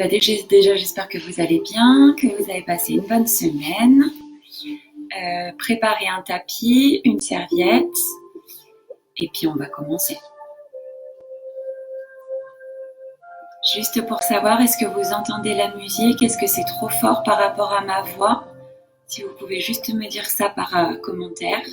Déjà, j'espère que vous allez bien, que vous avez passé une bonne semaine. Préparez un tapis, une serviette, et puis on va commencer. Juste pour savoir, est-ce que vous entendez la musique? Est-ce que c'est trop fort par rapport à ma voix? Si vous pouvez juste me dire ça par commentaire.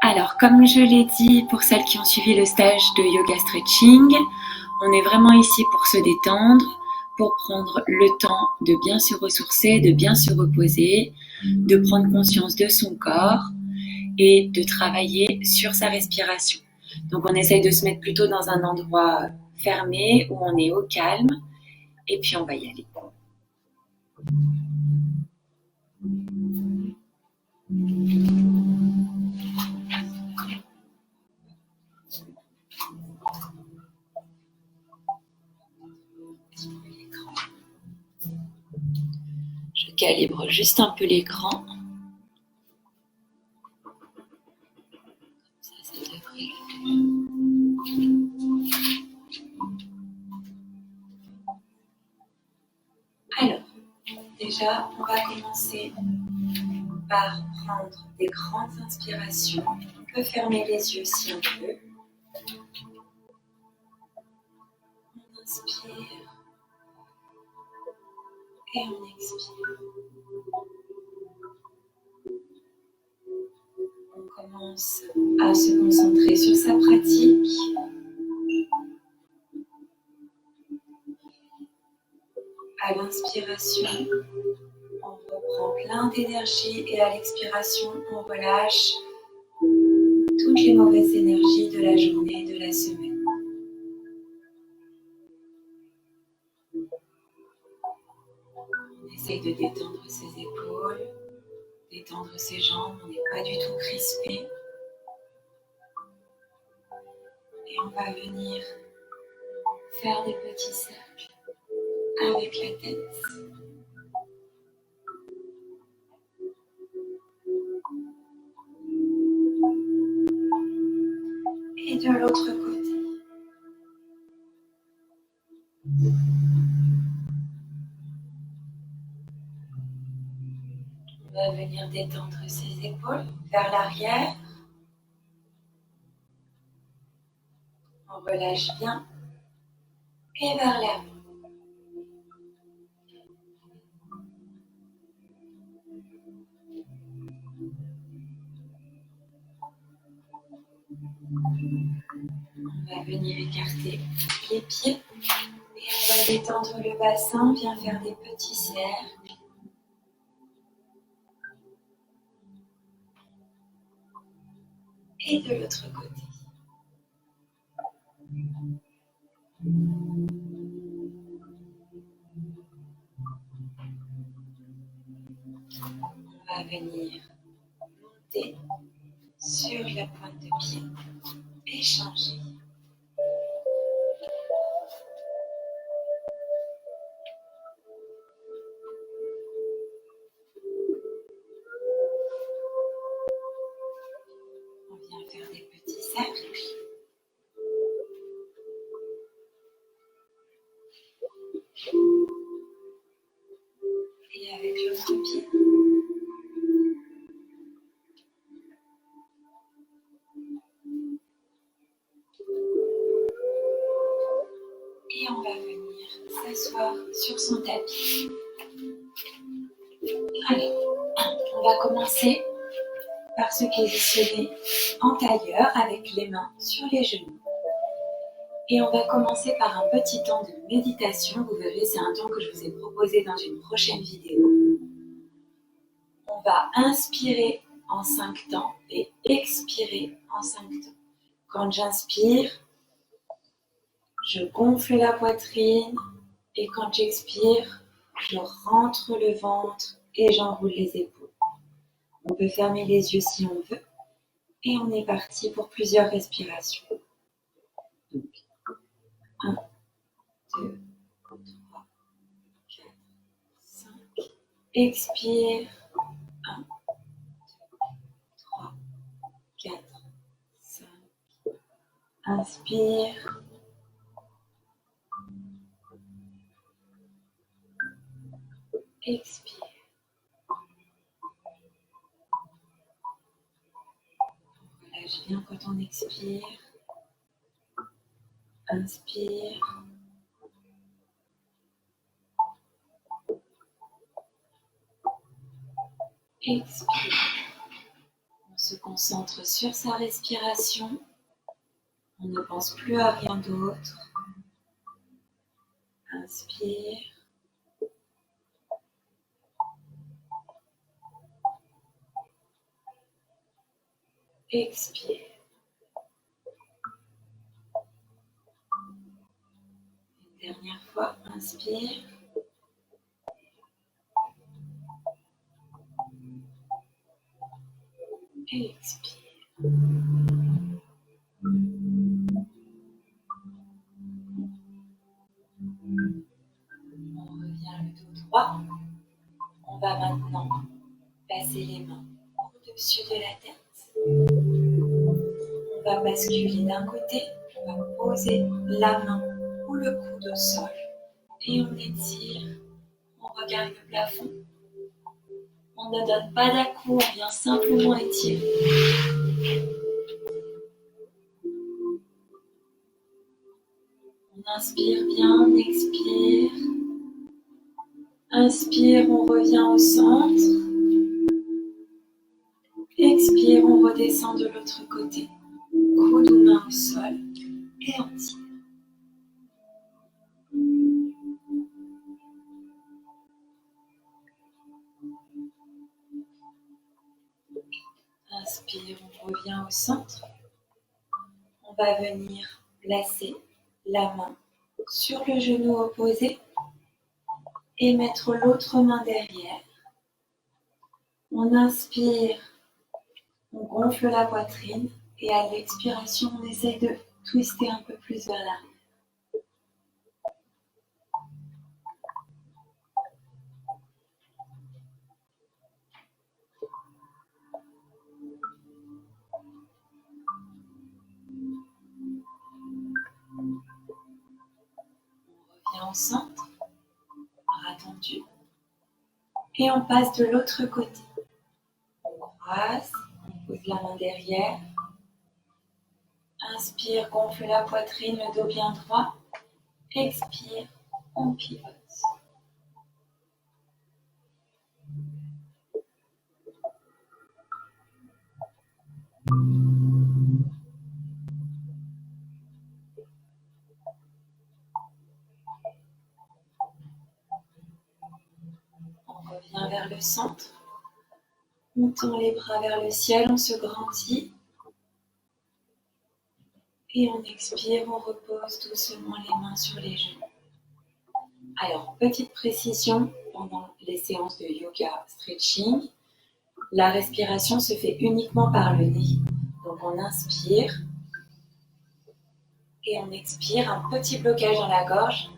Alors, comme je l'ai dit pour celles qui ont suivi le stage de yoga stretching, on est vraiment ici pour se détendre, pour prendre le temps de bien se ressourcer, de bien se reposer, de prendre conscience de son corps et de travailler sur sa respiration. Donc, on essaye de se mettre plutôt dans un endroit fermé où on est au calme et puis on va y aller. Je calibre juste un peu l'écran. Ça devrait Alors, déjà, on va commencer par prendre des grandes inspirations. On peut fermer les yeux si on veut. On inspire et on expire. On commence à se concentrer sur sa pratique. À l'inspiration, on reprend plein d'énergie et à l'expiration, on relâche toutes les mauvaises énergies de la journée et de la semaine. On essaye de détendre ses épaules, détendre ses jambes, on n'est pas du tout crispé. Et on va venir faire des petits cercles avec la tête. Et de l'autre côté. On va venir détendre ses épaules vers l'arrière. On relâche bien. Et vers l'avant. On va venir écarter les pieds. Et on va détendre le bassin, bien faire des petits cercles. Et de l'autre côté. On va venir monter sur la pointe de pied et changer. On vient faire des petits cercles. Et avec l'autre pied. Et on va venir s'asseoir sur son tapis. Alors, on va commencer par se positionner en tailleur avec les mains sur les genoux. Et on va commencer par un petit temps de méditation. Vous verrez, c'est un temps que je vous ai proposé dans une prochaine vidéo. On va inspirer en 5 temps et expirer en 5 temps. Quand j'inspire, je gonfle la poitrine et quand j'expire, je rentre le ventre et j'enroule les épaules. On peut fermer les yeux si on veut et on est parti pour plusieurs respirations. Donc, 1, 2, 3, 4, 5. Expire. 1, 2, 3, 4, 5. Inspire. Expire. On relâche bien quand on expire. Inspire. Expire. On se concentre sur sa respiration. On ne pense plus à rien d'autre. Inspire. Expire. Une dernière fois, inspire. Et expire. On revient le dos droit. On va maintenant passer les mains au-dessus de la tête. On va basculer d'un côté. On va poser la main ou le coude au sol. Et on étire. On regarde le plafond. On ne donne pas d'à-coup, on vient simplement étirer. On inspire bien, on expire. Inspire, on revient au centre. Expire, on redescend de l'autre côté. Coude ou main au sol. Et on tire. Inspire, on revient au centre. On va venir placer la main sur le genou opposé et mettre l'autre main derrière. On inspire, on gonfle la poitrine et à l'expiration, on essaye de twister un peu plus vers l'arrière. On revient au centre, bras tendus, et on passe de l'autre côté. On croise, on pose la main derrière. Inspire, gonfle la poitrine, le dos bien droit. Expire, on pivote. On revient vers le centre. On tend les bras vers le ciel, on se grandit. Et on expire, on repose doucement les mains sur les genoux. Alors, petite précision, pendant les séances de yoga stretching, la respiration se fait uniquement par le nez. Donc on inspire et on expire, un petit blocage dans la gorge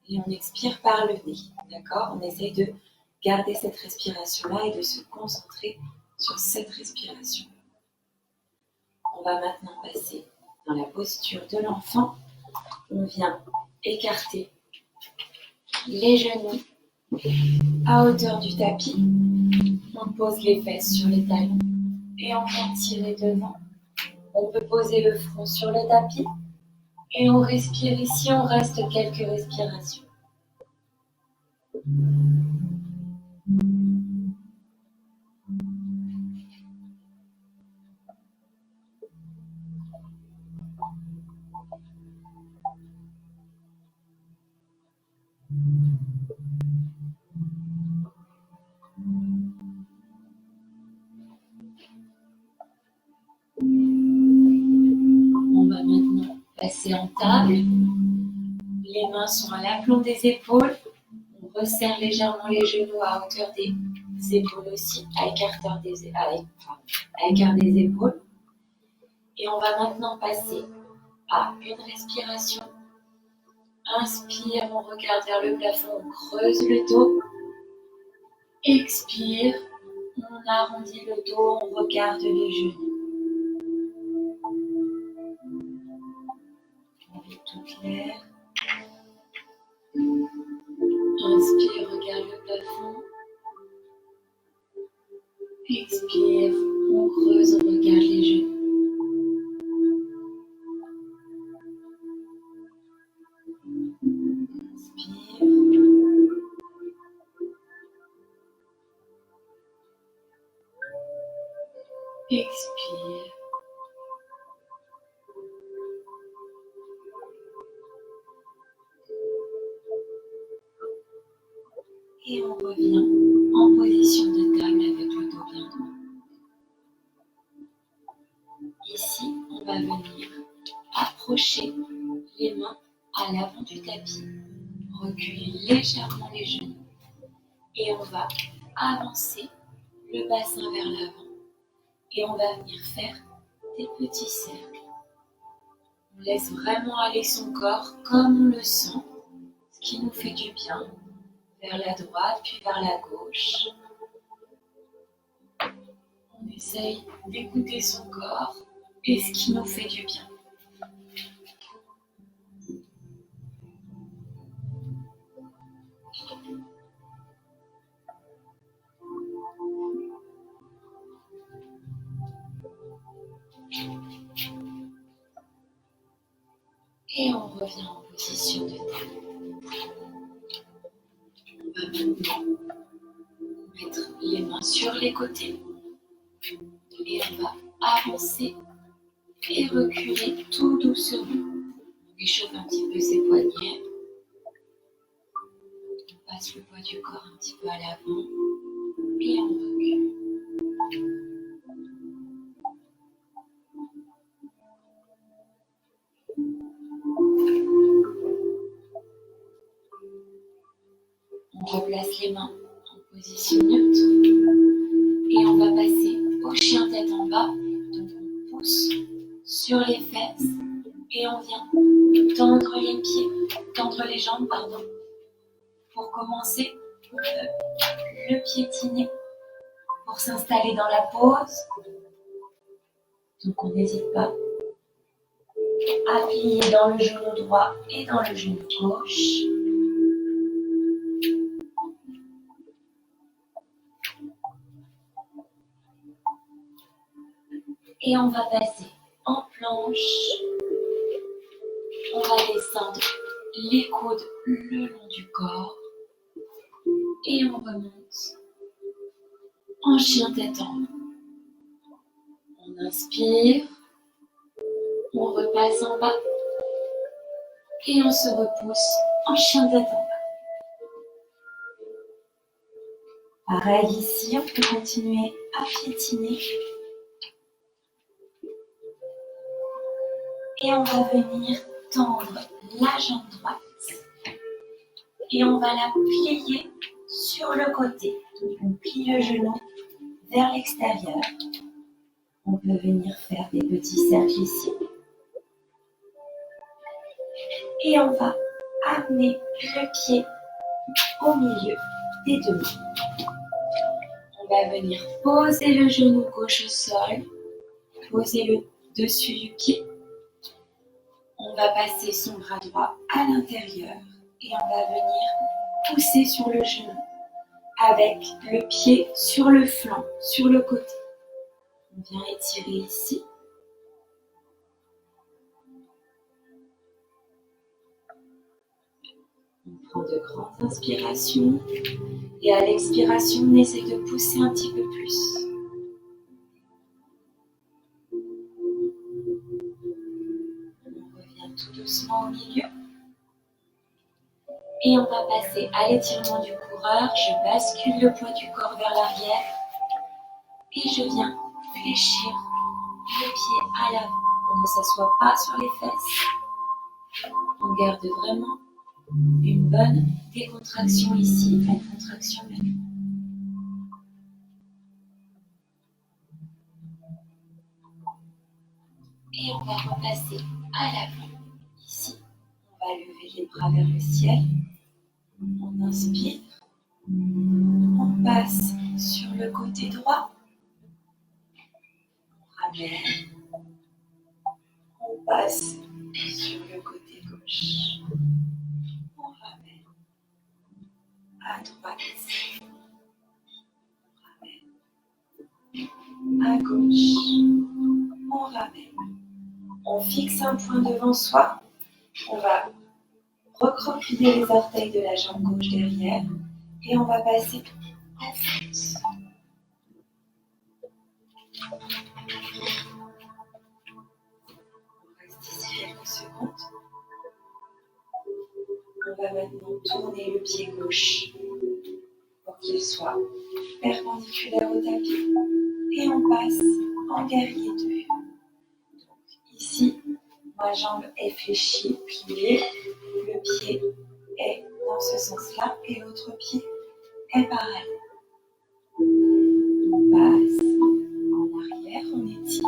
et on expire par le nez. D'accord? On essaye de garder cette respiration-là et de se concentrer sur cette respiration. On va maintenant passer dans la posture de l'enfant. On vient écarter les genoux à hauteur du tapis. On pose les fesses sur les talons et on vient tirer devant. On peut poser le front sur le tapis et on respire ici, on reste quelques respirations. passer en table. Les mains sont à l'aplomb des épaules. On resserre légèrement les genoux à hauteur des épaules aussi, à écart des épaules. Et on va maintenant passer à une respiration. Inspire, on regarde vers le plafond, on creuse le dos. Expire, on arrondit le dos, on regarde les genoux. Avec tout l'air. Inspire, regarde le plafond. Expire, on creuse, on regarde les genoux. Inspire. Expire. Et on revient en position de table avec le dos bien droit. Ici, on va venir approcher les mains à l'avant du tapis. Reculer légèrement les genoux. Et on va avancer le bassin vers l'avant. Et on va venir faire des petits cercles. On laisse vraiment aller son corps comme on le sent, ce qui nous fait du bien, vers la droite puis vers la gauche. On essaye d'écouter son corps et ce qui nous fait du bien. Et on revient en position de table. On va maintenant mettre les mains sur les côtés. Et on va avancer et reculer tout doucement. On échauffe un petit peu ses poignets. On passe le poids du corps un petit peu à l'avant. Et on recule. On replace les mains en position neutre. Et on va passer au chien tête en bas. Donc on pousse sur les fesses. Et on vient tendre les pieds, tendre les jambes, pardon. Pour commencer, on peut le piétiner pour s'installer dans la pose. Donc on n'hésite pas à plier dans le genou droit et dans le genou gauche. Et on va passer en planche. On va descendre les coudes le long du corps. Et on remonte en chien tête en haut. On inspire. On repasse en bas. Et on se repousse en chien tête en bas. Pareil ici, on peut continuer à piétiner. Et on va venir tendre la jambe droite. Et on va la plier sur le côté. Donc on plie le genou vers l'extérieur. On peut venir faire des petits cercles ici. Et on va amener le pied au milieu des deux mains. On va venir poser le genou gauche au sol. Poser le dessus du pied. On va passer son bras droit à l'intérieur et on va venir pousser sur le genou avec le pied sur le flanc, sur le côté. On vient étirer ici. On prend de grandes inspirations et à l'expiration, on essaie de pousser un petit peu plus. On revient tout doucement au milieu. Et on va passer à l'étirement du coureur. Je bascule le poids du corps vers l'arrière. Et je viens fléchir le pied à l'avant. On ne s'assoit pas sur les fesses. On garde vraiment une bonne décontraction ici, une contraction même. Et on va repasser à l'avant. Ici, on va lever les bras vers le ciel. On inspire. On passe sur le côté droit. On ramène. On passe sur le côté gauche. On ramène à droite. On ramène à gauche. On ramène. On fixe un point devant soi. On va recroqueviller les orteils de la jambe gauche derrière et on va passer en France. On reste ici quelques secondes. On va maintenant tourner le pied gauche pour qu'il soit perpendiculaire au tapis et on passe en guerrier 2. Donc ici, ma jambe est fléchie, pliée, le pied est dans ce sens-là et l'autre pied est parallèle. On passe en arrière, on étire.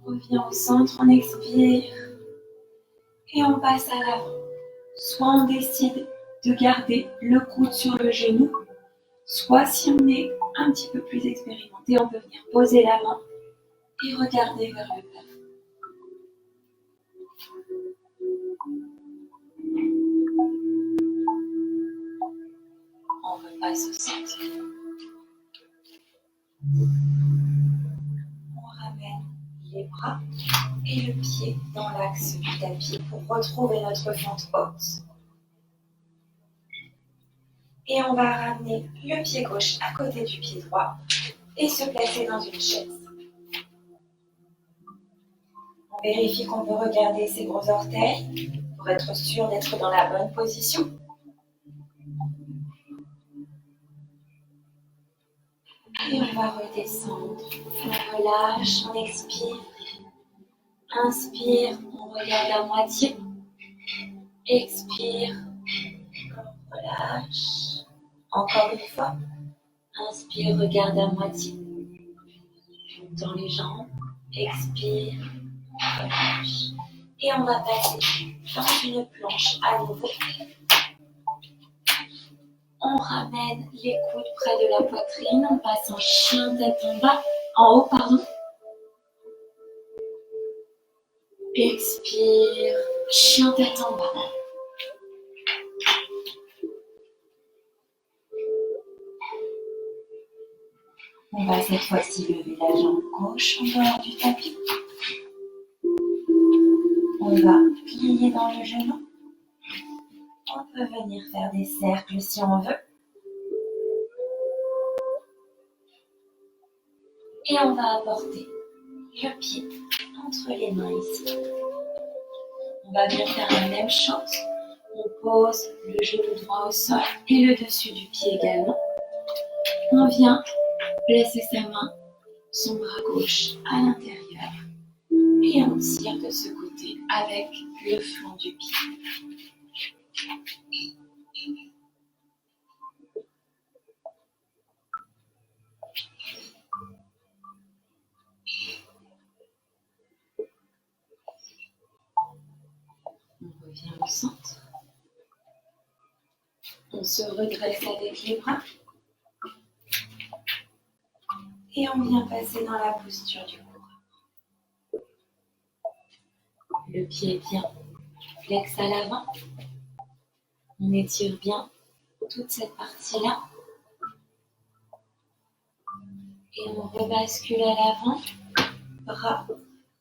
On revient au centre, on expire et on passe à l'avant. Soit on décide de garder le coude sur le genou, soit si on est un petit peu plus expérimenté, on peut venir poser la main et regarder vers le plafond. On repasse au centre. On ramène les bras et le pied dans l'axe du tapis pour retrouver notre fente haute. Et on va ramener le pied gauche à côté du pied droit et se placer dans une chaise. On vérifie qu'on peut regarder ses gros orteils pour être sûr d'être dans la bonne position. Et on va redescendre. On relâche, on expire. Inspire, on regarde à moitié. Expire, on relâche. Encore une fois. Inspire, regarde à moitié. Dans les jambes. Expire, relâche. Et on va passer dans une planche à nouveau. On ramène les coudes près de la poitrine. On passe en chien tête en bas. En haut, pardon. Expire, chien tête en bas. On va cette fois-ci lever la jambe gauche en dehors du tapis. On va plier dans le genou. On peut venir faire des cercles si on veut. Et on va apporter le pied entre les mains ici. On va venir faire la même chose. On pose le genou droit au sol et le dessus du pied également. On vient placer sa main, son bras gauche à l'intérieur et on tire de ce côté avec le flanc du pied. On revient au centre. On se redresse avec les bras. Et on vient passer dans la posture du coureur. Le pied vient flex à l'avant. On étire bien toute cette partie-là. Et on rebascule à l'avant. Bras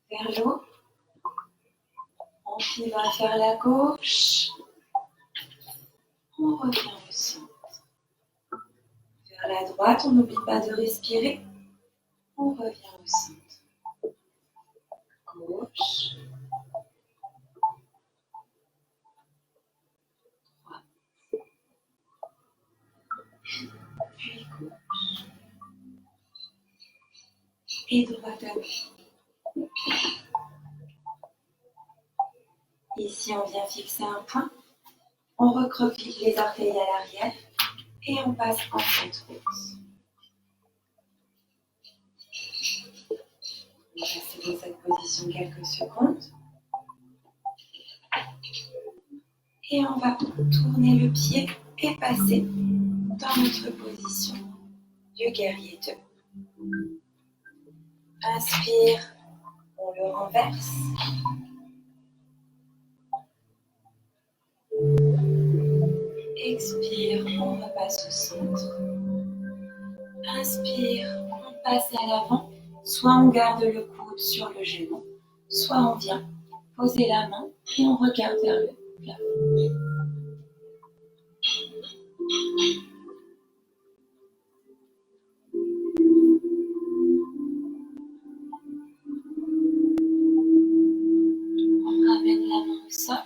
vers le haut. On va vers la gauche. On revient au centre. Vers la droite, on n'oublie pas de respirer. On revient au centre. Gauche. Droite. Puis gauche. et droit à gauche. Ici, on vient fixer un point. On recroqueville les orteils à l'arrière et on passe en centre haute. On va rester dans cette position quelques secondes. Et on va tourner le pied et passer dans notre position du guerrier 2. Inspire, on le renverse. Expire, on repasse au centre. Inspire, on passe à l'avant. Soit on garde le coude sur le genou, soit on vient poser la main et on regarde vers le plafond. On ramène la main au sol.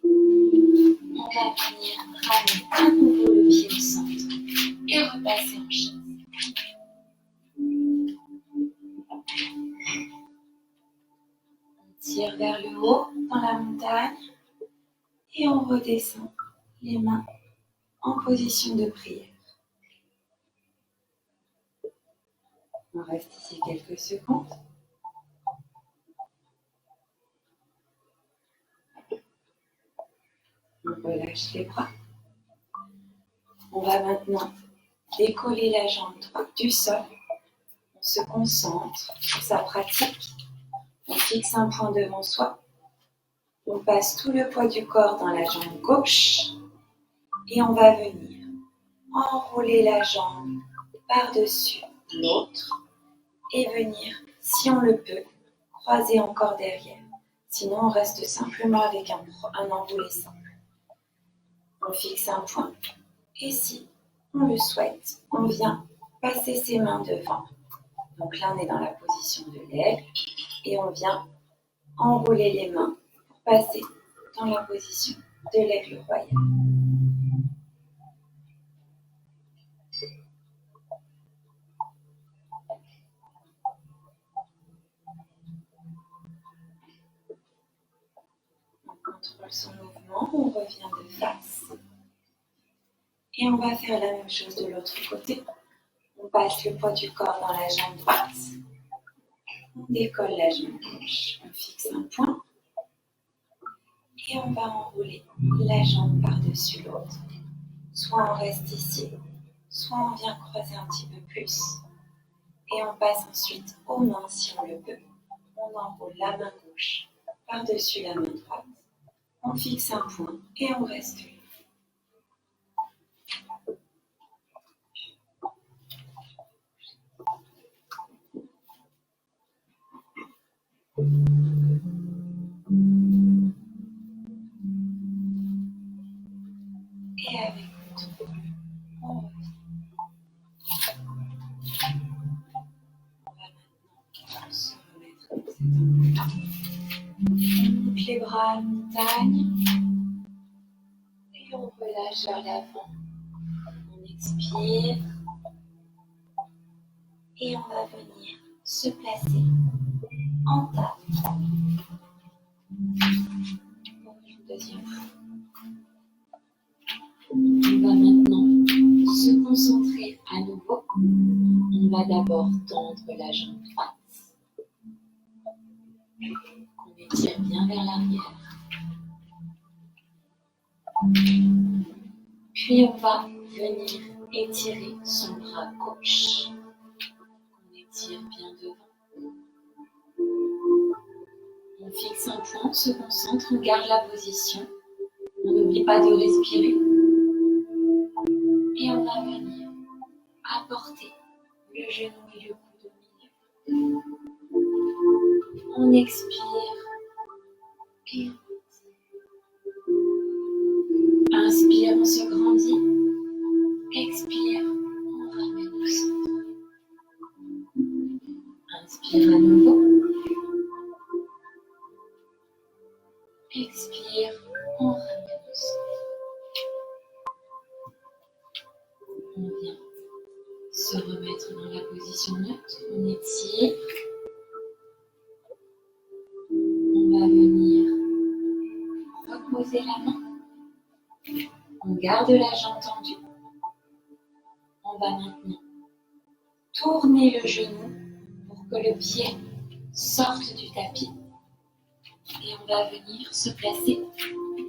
On va venir ramener à nouveau le pied au centre et repasser en chaise. On tire vers le haut dans la montagne et on redescend les mains en position de prière. On reste ici quelques secondes. On relâche les bras. On va maintenant décoller la jambe droite du sol. On se concentre sur sa pratique. On fixe un point devant soi. On passe tout le poids du corps dans la jambe gauche. Et on va venir enrouler la jambe par-dessus l'autre. Et venir, si on le peut, croiser encore derrière. Sinon, on reste simplement avec un enroulé simple. On fixe un point. Et si on le souhaite, on vient passer ses mains devant. Donc là, on est dans la position de l'aigle. Et on vient enrouler les mains pour passer dans la position de l'aigle royal. On contrôle son mouvement, on revient de face. Et on va faire la même chose de l'autre côté. On passe le poids du corps dans la jambe droite. On décolle la jambe gauche. On fixe un point. Et on va enrouler la jambe par-dessus l'autre. Soit on reste ici, soit on vient croiser un petit peu plus. Et on passe ensuite aux mains si on le peut. On enroule la main gauche par-dessus la main droite. On fixe un point et on reste là. Et avec contrôle, on revient. On va maintenant se remettre dans cet angle-là. On monte les bras à la montagne et on relâche vers l'avant. On expire et on va venir se placer en table. Pour une deuxième fois. On va maintenant se concentrer à nouveau. On va d'abord tendre la jambe droite. On étire bien vers l'arrière. Puis on va venir étirer son bras gauche. On étire bien devant. On fixe un point, on se concentre, on garde la position. On n'oublie pas de respirer. Et on va venir apporter le genou et le coude au milieu. On expire et on inspire, on se grandit. Expire, on ramène au centre. Inspire à nouveau. Expire, on ramène au centre. On vient se remettre dans la position neutre. On étire. On va venir reposer la main. On garde la jambe tendue. On va maintenant tourner le genou pour que le pied sorte du tapis. Et on va venir se placer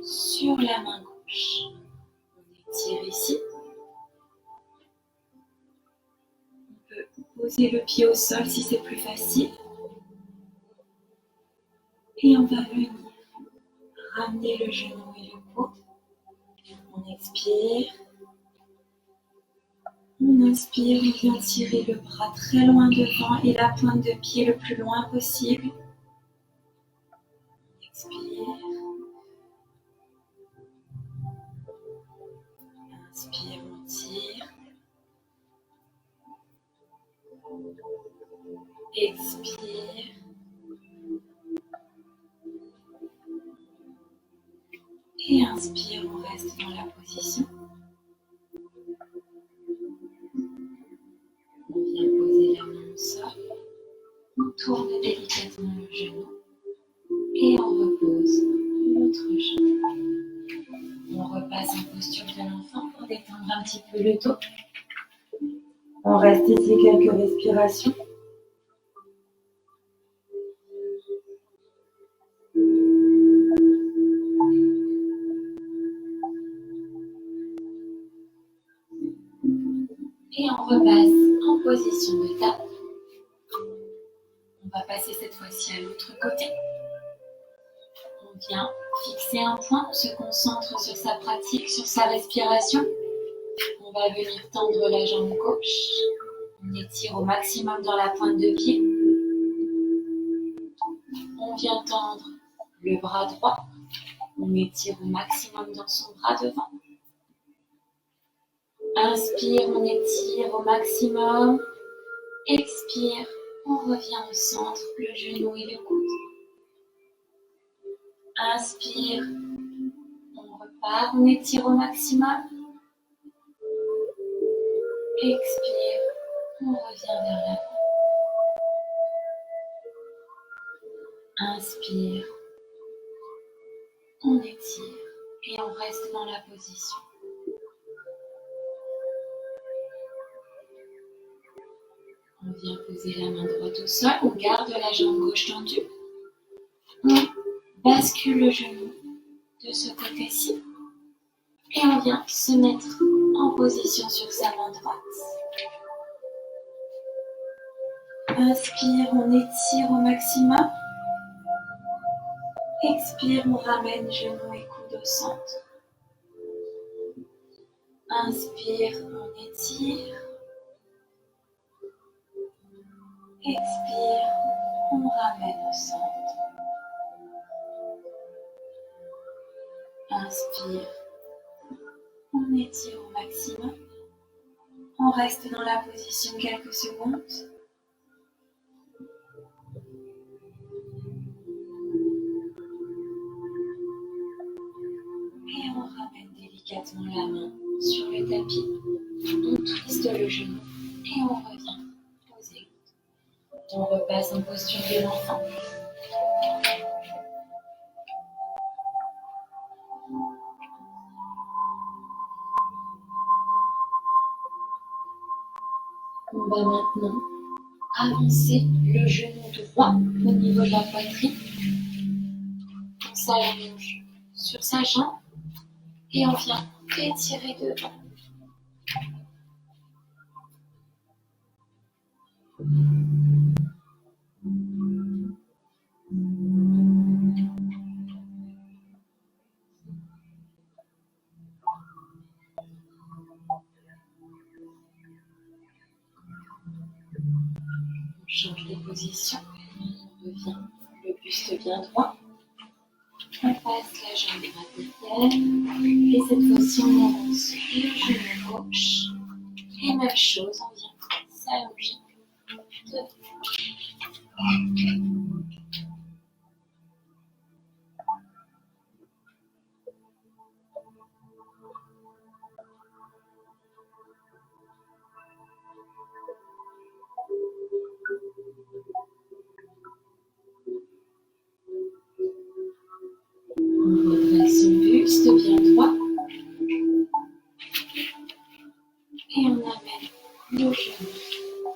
sur la main gauche. On étire ici. On peut poser le pied au sol si c'est plus facile. Et on va venir ramener le genou et le coude. On expire. On inspire, on vient tirer le bras très loin devant et la pointe de pied le plus loin possible. On expire. Inspire, on tire. Expire. Et inspire, on reste dans la position. On vient poser la main au sol. On tourne délicatement le genou. Et on repose l'autre genou. On repasse en posture de l'enfant pour détendre un petit peu le dos. On reste ici quelques respirations. Et on repasse en position de table. On va passer cette fois-ci à l'autre côté. On vient fixer un point, on se concentre sur sa pratique, sur sa respiration. On va venir tendre la jambe gauche. On étire au maximum dans la pointe de pied. On vient tendre le bras droit. On étire au maximum dans son bras devant. Inspire, on étire au maximum. Expire, on revient au centre, le genou et le coude. Inspire, on repart, on étire au maximum. Expire, on revient vers l'avant. Inspire, on étire et on reste dans la position. On vient poser la main droite au sol, on garde la jambe gauche tendue. On bascule le genou de ce côté-ci et on vient se mettre en position sur sa main droite. Inspire, on étire au maximum. Expire, on ramène genou et coude au centre. Inspire, on étire. Expire, on ramène au centre. Inspire, on étire au maximum. On reste dans la position quelques secondes. Et on ramène délicatement la main sur le tapis. On twiste le genou et on revient poser. On repasse en posture de l'enfant. On va maintenant avancer le genou droit au niveau de la poitrine. On s'allonge sur sa jambe et on vient étirer devant. On change de position. On revient le buste bien droit. On passe la jambe droite derrière. Et cette fois-ci, on avance le genou gauche. Et même chose, on vient s'allonger devant.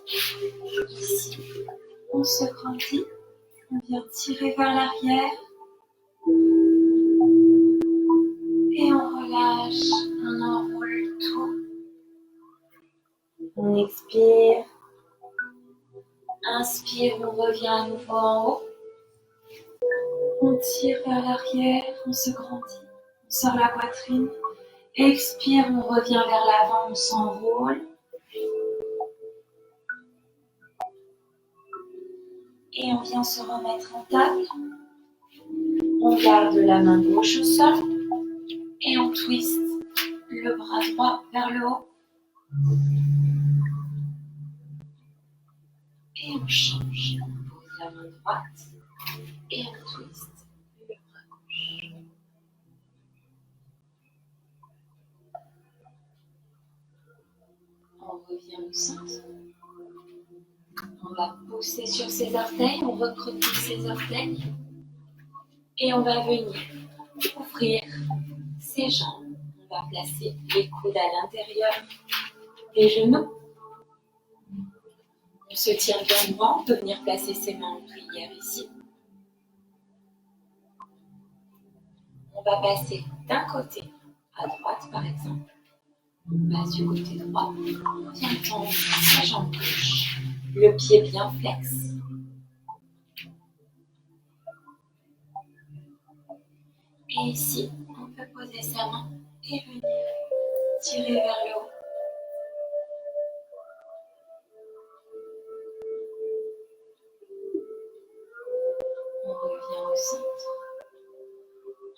Ici, on se grandit, on vient tirer vers l'arrière et on relâche, on enroule tout. On expire, inspire, on revient à nouveau en haut. On tire vers l'arrière, on se grandit, on sort la poitrine. Expire, on revient vers l'avant, on s'enroule. Et on vient se remettre en table. On garde la main gauche au sol et on twist le bras droit vers le haut. Et on change. On pose la main droite et on twist le bras gauche. On revient au centre. On va pousser sur ses orteils, on recroquille ses orteils. Et on va venir ouvrir ses jambes. On va placer les coudes à l'intérieur des genoux. On se tient bien droit, on peut venir placer ses mains en prière ici. On va passer d'un côté à droite par exemple. On passe du côté droit, on vient tendre sa jambe gauche, le pied bien flex. Et ici, on peut poser sa main et venir tirer vers le haut. On revient au centre.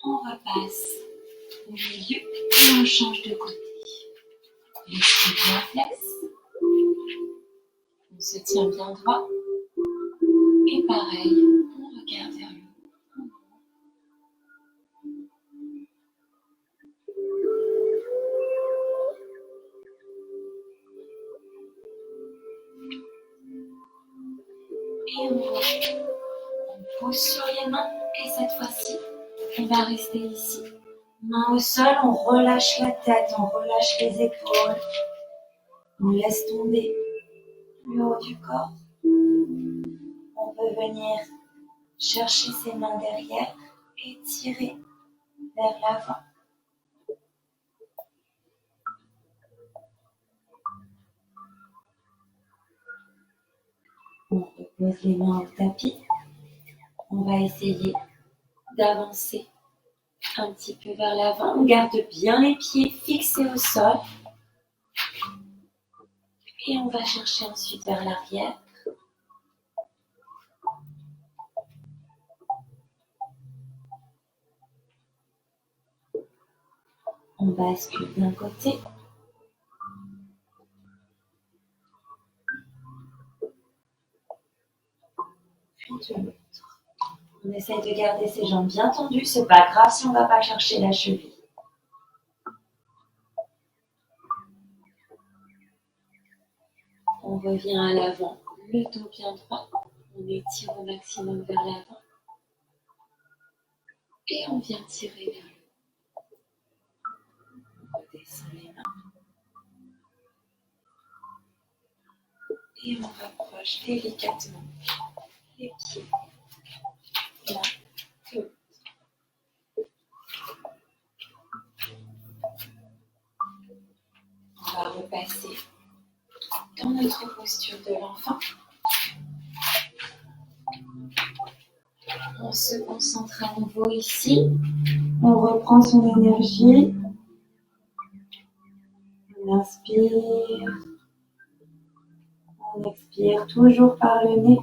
On repasse au milieu et on change de côté. Les pieds bien flex. On se tient bien droit. Et pareil, on regarde vers le haut. Et on pose sur les mains. Et cette fois-ci, on va rester ici. Main au sol, on relâche la tête, on relâche les épaules. On laisse tomber le haut du corps. On peut venir chercher ses mains derrière et tirer vers l'avant. On repose les mains au tapis. On va essayer d'avancer un petit peu vers l'avant. On garde bien les pieds fixés au sol. Et on va chercher ensuite vers l'arrière. On bascule d'un côté. Puis de l'autre. On essaye de garder ses jambes bien tendues. C'est pas grave si on ne va pas chercher la cheville. On revient à l'avant, le dos bien droit. On étire au maximum vers l'avant. Et on vient tirer vers le haut. On redescend les mains. Et on rapproche délicatement les pieds. L'un que l'autre. On va repasser dans notre posture de l'enfant. On se concentre à nouveau ici. On reprend son énergie. On inspire. On expire toujours par le nez.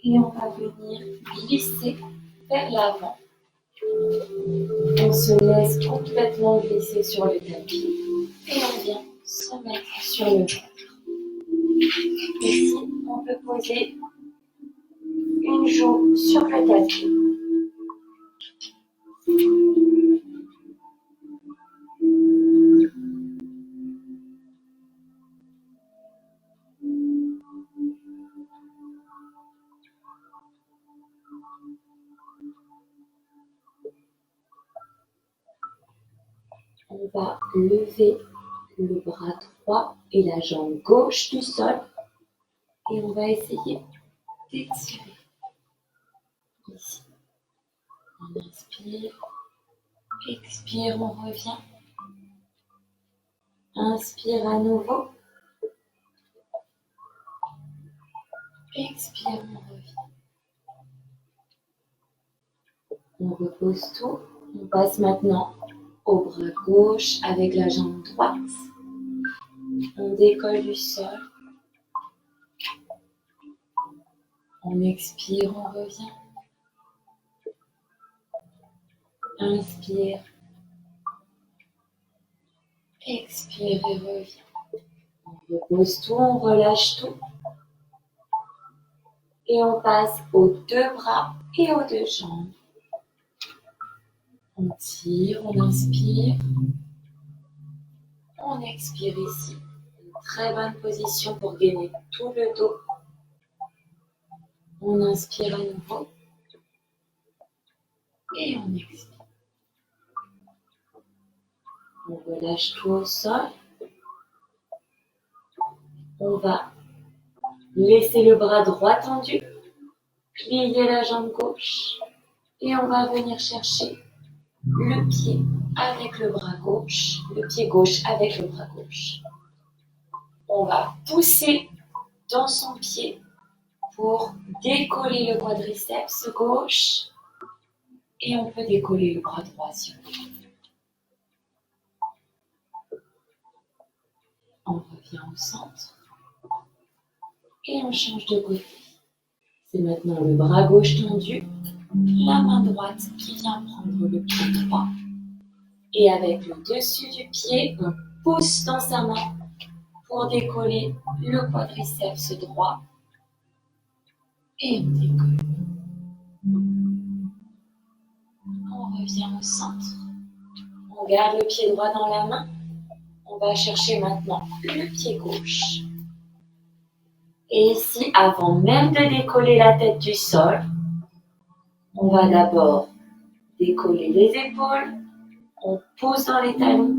Et on va venir glisser vers l'avant. On se laisse complètement glisser sur le tapis et on vient se mettre sur le ventre. Ici, on peut poser une joue sur le tapis. On va lever le bras droit et la jambe gauche du sol et on va essayer d'étirer ici. On inspire, expire, on revient. Inspire à nouveau. Expire, on revient. On repose tout. On passe maintenant au bras gauche avec la jambe droite. On décolle du sol. On expire, on revient. Inspire. Expire et revient. On repose tout, on relâche tout. Et on passe aux deux bras et aux deux jambes. On tire, on inspire. On expire ici. Une très bonne position pour gainer tout le dos. On inspire à nouveau. Et on expire. On relâche tout au sol. On va laisser le bras droit tendu. Plier la jambe gauche. Et on va venir chercher le pied avec le bras gauche. Le pied gauche avec le bras gauche. On va pousser dans son pied pour décoller le quadriceps gauche. Et on peut décoller le bras droit si on veut. On revient au centre. Et on change de côté. C'est maintenant le bras gauche tendu, la main droite qui vient prendre le pied droit. Et avec le dessus du pied, on pousse dans sa main pour décoller le quadriceps droit. Et on décolle. On revient au centre. On garde le pied droit dans la main. On va chercher maintenant le pied gauche. Et ici, avant même de décoller la tête du sol, on va d'abord décoller les épaules, on pose dans les talons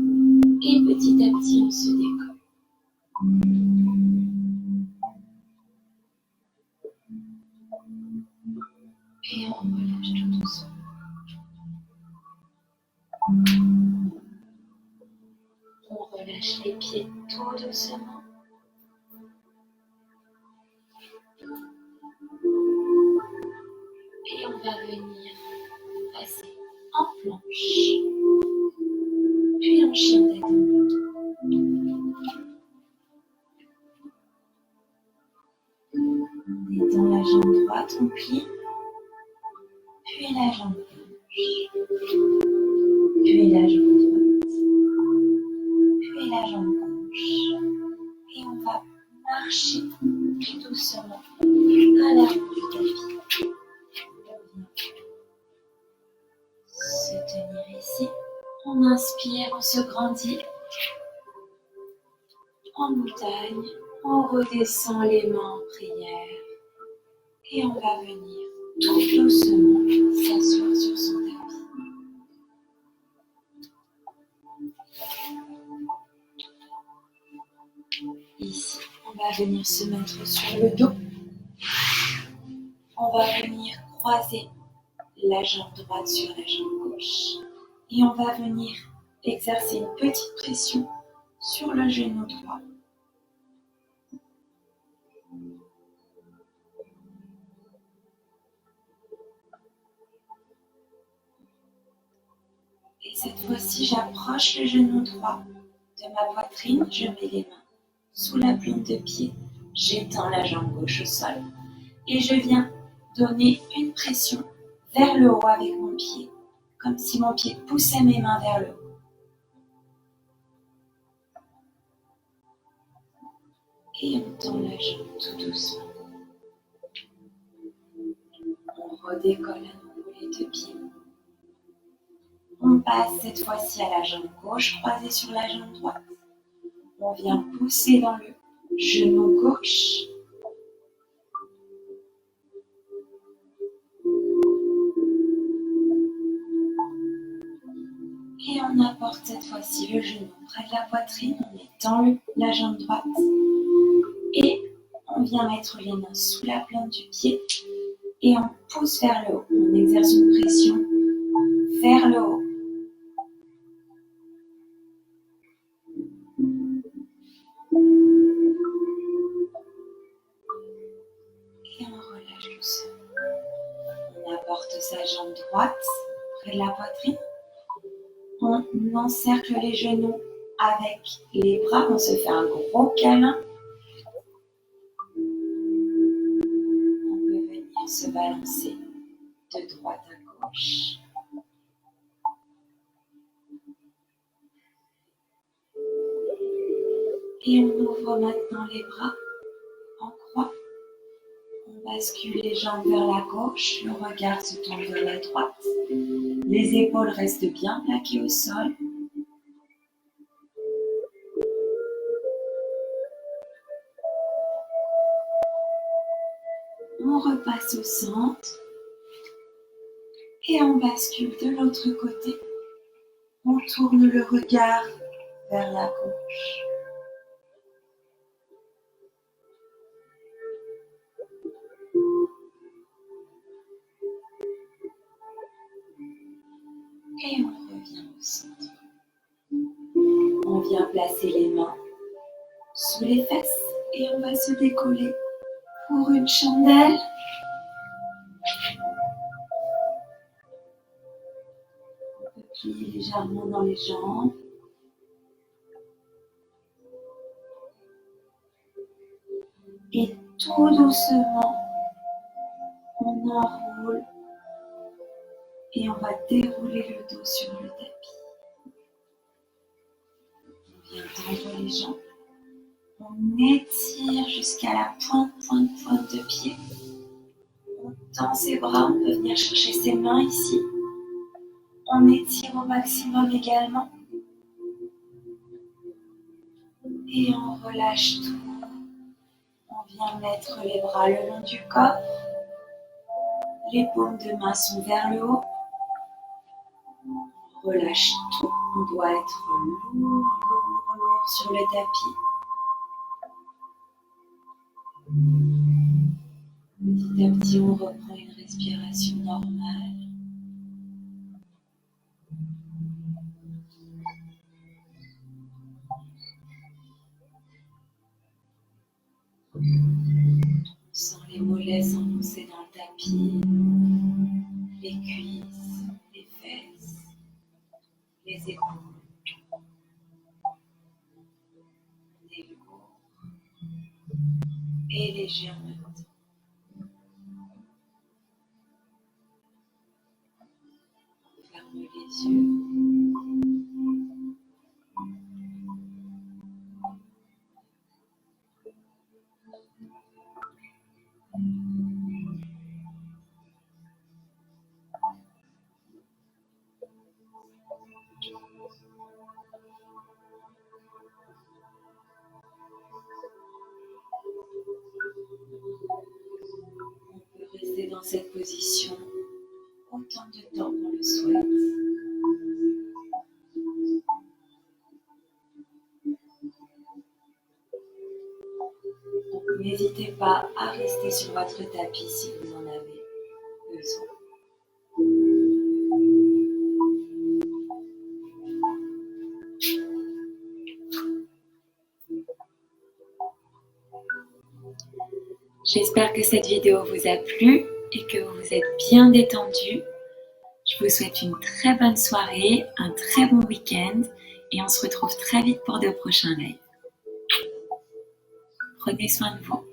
et petit à petit on se décolle. Et on relâche tout doucement. On relâche les pieds tout doucement. Et on va venir passer en planche, puis en chien tête. On détend la jambe droite, on plie, puis la jambe gauche, puis la jambe droite, puis la jambe gauche. Et on va marcher tout doucement à l'avant du tapis. Se tenir ici. On inspire, on se grandit en montagne. On redescend les mains en prière. Et on va venir tout doucement s'asseoir sur son tapis. Ici, on va venir se mettre sur le dos. On va venir croiser la jambe droite sur la jambe gauche. Et on va venir exercer une petite pression sur le genou droit. Et cette fois-ci, j'approche le genou droit de ma poitrine. Je mets les mains sous la plante de pied. J'étends la jambe gauche au sol. Et je viens donner une pression vers le haut avec mon pied, comme si mon pied poussait mes mains vers le haut. Et on tend la jambe tout doucement. On redécolle à nouveau les deux pieds. On passe cette fois-ci à la jambe gauche croisée sur la jambe droite. On vient pousser dans le genou gauche. Et on On apporte cette fois-ci le genou près de la poitrine, on étend la jambe droite et on vient mettre les mains sous la plante du pied et on pousse vers le haut. On exerce une pression vers le haut. Et on relâche doucement. On apporte sa jambe droite près de la poitrine. On encercle les genoux avec les bras. On se fait un gros câlin. On peut venir se balancer de droite à gauche. Et on ouvre maintenant les bras en croix. On bascule les jambes vers la gauche, le regard se tourne vers la droite. Les épaules restent bien plaquées au sol. On repasse au centre et on bascule de l'autre côté. On tourne le regard vers la gauche. Et on revient au centre. On vient placer les mains sous les fesses et on va se décoller pour une chandelle. On peut plier légèrement dans les jambes. Et tout doucement, on enroule et on va dérouler le dos sur le tapis. On vient tendre les jambes. On étire jusqu'à la pointe de pied. On tend ses bras, on peut venir chercher ses mains ici. On étire au maximum également. Et on relâche tout. On vient mettre les bras le long du corps. Les paumes de main sont vers le haut. On relâche tout. On doit être lourd sur le tapis. Petit à petit, on reprend une respiration normale. On sent les mollets s'enfoncer dans le tapis, les cuisses, les fesses, les épaules. On est lourd et léger en même temps. Ferme les yeux. On peut rester dans cette position autant de temps qu'on le souhaite. Donc n'hésitez pas à rester sur votre tapis si vous en avez besoin. J'espère que cette vidéo vous a plu et que vous vous êtes bien détendu. Je vous souhaite une très bonne soirée, un très bon week-end et on se retrouve très vite pour de prochains lives. Prenez soin de vous.